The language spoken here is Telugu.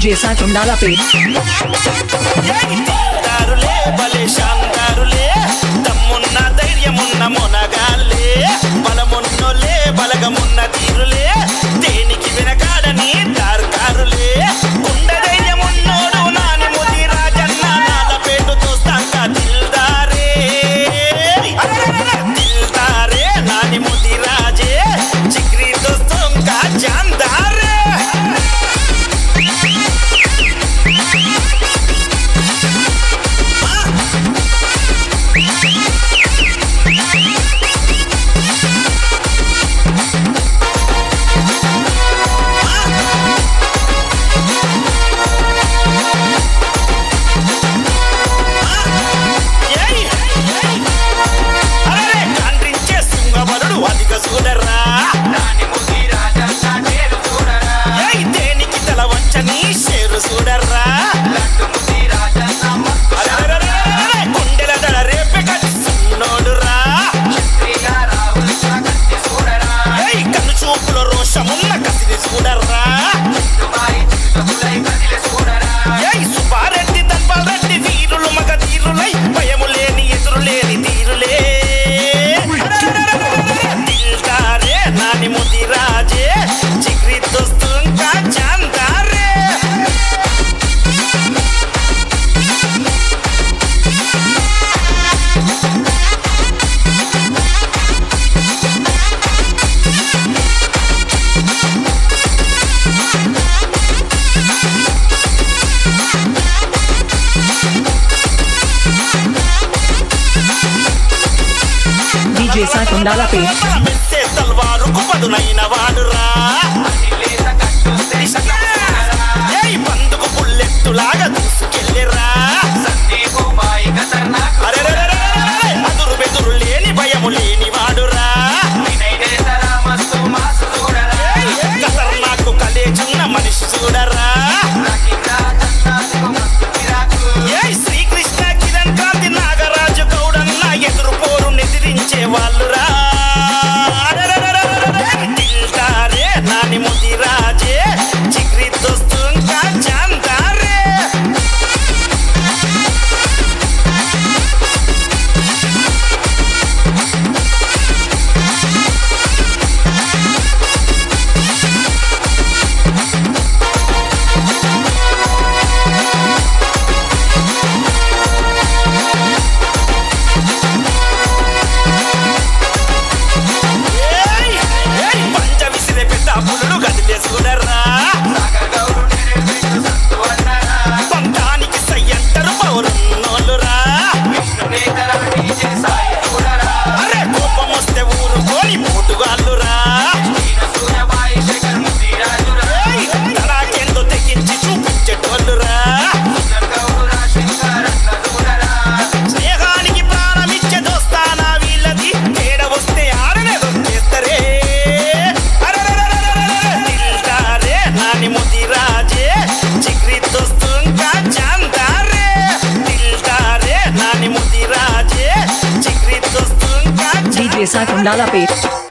DJ Saiful Lalapet. దారులే బలే శాంతారులే దమ్మున్న ధైర్యమున్న మొనగాళ్ళే బలమున్నోలే బలగమున్న తీరులే దేనికి వెనకాడని దార్కారులే గుండె ధైర్యమున్నోడు నాని ముది రాజన్న నాలపేటు దోస్తాంక దిల్దారే దిల్దారే నాని ముది రాజే చిక్రీ దోస్తాంక జాందారే దేనికి తల వంచని షేరు చూడర్రా గుండెల దడ రేపె కన్నోడురా కన్ను చూపులో రోషమున్న కసిని చూడర్రా సుబ్బారెడ్డి దంపల్ రెడ్డి వీరులు మగ తీరులై భయము లేని ఎదురు లేని తీరులే దిల్దారే నాని ముది రాజే చిక్రీ దోస్తుంక జాందారే DJ Saiful Lalapet. మెస్సే తల్వారుకు పదునైన వాడురా బందుకు బుల్లెట్టులాగా దూసుకెళ్ళిరా అదురు బెదురు లేని భయము లేని వాడురా ఖతర్నాకు కలేజున్న మనిషి చూడరా శ్రీకృష్ణ కిరణ్ కాంతి నాగరాజు గౌడన్న ఎదురు పోరు నెదిరించే వాళ్ళురా దిల్దారే నాని ముది రాజే చిక్రీ దోస్తుంక జాందారే పంచ విసిరే పెద్ద పులులు గదిలేసుకునరా పంతానికి సయ్యంటారు పౌరున్నోళ్ళురా అరే కోపం వస్తే ఊరుకోని పోటుగాళ్ళురా తలాకెందో తెగించి చూపించేటోళ్ళురా స్నేహానికి ప్రాణమిచ్చే దోస్తానా వీళ్ళది తేడ వస్తే ఆడనే దొరికేస్తరే దిల్దారే నాని ముది రాజే చిక్రీ దోస్తుంక జాందారే దిల్దారే నాని ముది రాజే చిక్రీ దోస్తుంక DJ Saiful Lalapet.